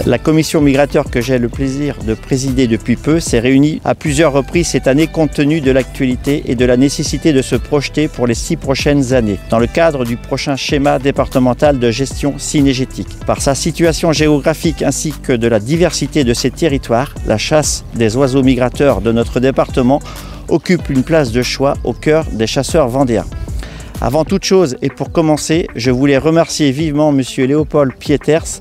La commission migrateur que j'ai le plaisir de présider depuis peu s'est réunie à plusieurs reprises cette année compte tenu de l'actualité et de la nécessité de se projeter pour les 6 prochaines années dans le cadre du prochain schéma départemental de gestion cynégétique. Par sa situation géographique ainsi que de la diversité de ses territoires, la chasse des oiseaux migrateurs de notre département occupe une place de choix au cœur des chasseurs vendéens. Avant toute chose et pour commencer, je voulais remercier vivement M. Léopold Pieters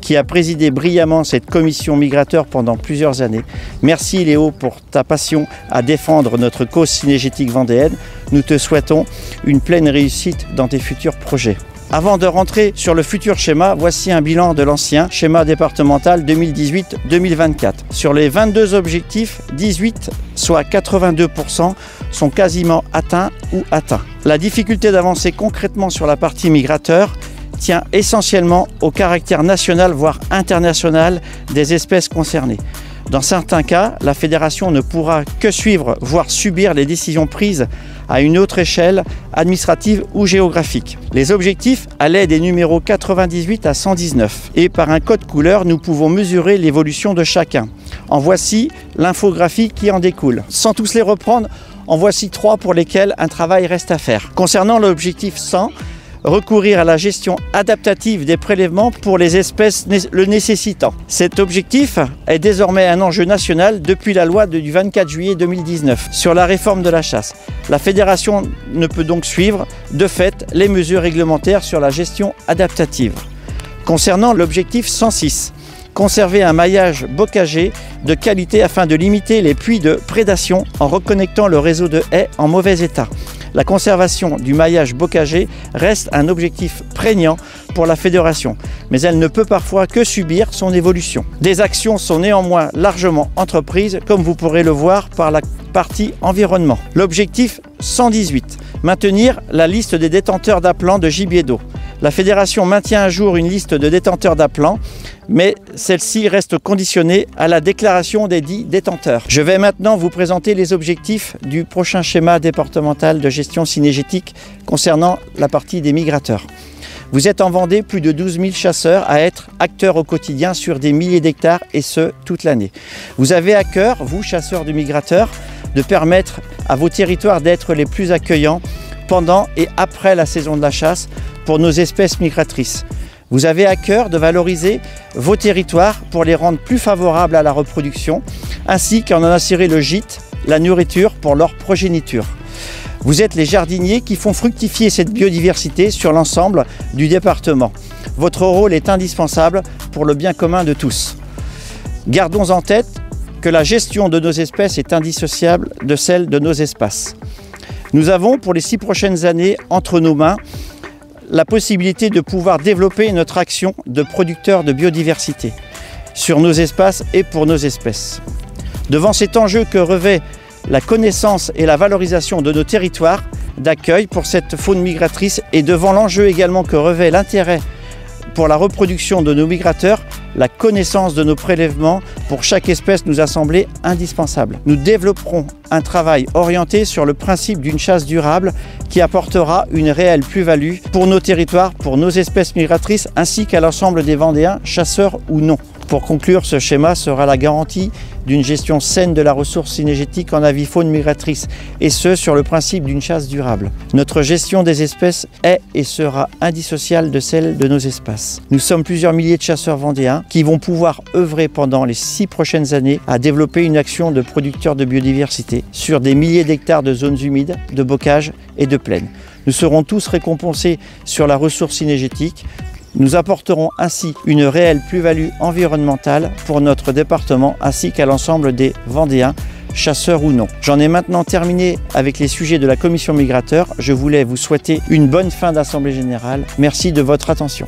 qui a présidé brillamment cette commission migrateur pendant plusieurs années. Merci Léo pour ta passion à défendre notre cause cynégétique vendéenne. Nous te souhaitons une pleine réussite dans tes futurs projets. Avant de rentrer sur le futur schéma, voici un bilan de l'ancien schéma départemental 2018-2024. Sur les 22 objectifs, 18, soit 82%, sont quasiment atteints ou atteints. La difficulté d'avancer concrètement sur la partie migrateur tient essentiellement au caractère national voire international des espèces concernées. Dans certains cas, la fédération ne pourra que suivre voire subir les décisions prises à une autre échelle administrative ou géographique. Les objectifs allaient des numéros 98 à 119 et par un code couleur, nous pouvons mesurer l'évolution de chacun. En voici l'infographie qui en découle. Sans tous les reprendre, en voici 3 pour lesquels un travail reste à faire. Concernant l'objectif 100, recourir à la gestion adaptative des prélèvements pour les espèces le nécessitant. Cet objectif est désormais un enjeu national depuis la loi du 24 juillet 2019 sur la réforme de la chasse. La fédération ne peut donc suivre, de fait, les mesures réglementaires sur la gestion adaptative. Concernant l'objectif 106, conserver un maillage bocager de qualité afin de limiter les puits de prédation en reconnectant le réseau de haies en mauvais état. La conservation du maillage bocager reste un objectif prégnant pour la fédération, mais elle ne peut parfois que subir son évolution. Des actions sont néanmoins largement entreprises, comme vous pourrez le voir par la partie environnement. L'objectif 118, maintenir la liste des détenteurs d'appelants de gibier d'eau. La fédération maintient à jour une liste de détenteurs d'appelants, mais celle-ci reste conditionnée à la déclaration des dits détenteurs. Je vais maintenant vous présenter les objectifs du prochain schéma départemental de gestion cynégétique concernant la partie des migrateurs. Vous êtes en Vendée plus de 12 000 chasseurs à être acteurs au quotidien sur des milliers d'hectares et ce, toute l'année. Vous avez à cœur, vous chasseurs de migrateurs, de permettre à vos territoires d'être les plus accueillants pendant et après la saison de la chasse pour nos espèces migratrices. Vous avez à cœur de valoriser vos territoires pour les rendre plus favorables à la reproduction, ainsi qu'en assurer le gîte, la nourriture pour leur progéniture. Vous êtes les jardiniers qui font fructifier cette biodiversité sur l'ensemble du département. Votre rôle est indispensable pour le bien commun de tous. Gardons en tête que la gestion de nos espèces est indissociable de celle de nos espaces. Nous avons pour les 6 prochaines années entre nos mains la possibilité de pouvoir développer notre action de producteur de biodiversité sur nos espaces et pour nos espèces. Devant cet enjeu que revêt la connaissance et la valorisation de nos territoires d'accueil pour cette faune migratrice et devant l'enjeu également que revêt l'intérêt pour la reproduction de nos migrateurs, la connaissance de nos prélèvements pour chaque espèce nous a semblé indispensable. Nous développerons un travail orienté sur le principe d'une chasse durable qui apportera une réelle plus-value pour nos territoires, pour nos espèces migratrices ainsi qu'à l'ensemble des Vendéens, chasseurs ou non. Pour conclure, ce schéma sera la garantie d'une gestion saine de la ressource cynégétique en avifaune migratrice, et ce sur le principe d'une chasse durable. Notre gestion des espèces est et sera indissociable de celle de nos espaces. Nous sommes plusieurs milliers de chasseurs vendéens qui vont pouvoir œuvrer pendant les 6 prochaines années à développer une action de producteurs de biodiversité sur des milliers d'hectares de zones humides, de bocage et de plaines. Nous serons tous récompensés sur la ressource cynégétique. Nous apporterons ainsi une réelle plus-value environnementale pour notre département ainsi qu'à l'ensemble des Vendéens, chasseurs ou non. J'en ai maintenant terminé avec les sujets de la commission migrateur. Je voulais vous souhaiter une bonne fin d'Assemblée générale. Merci de votre attention.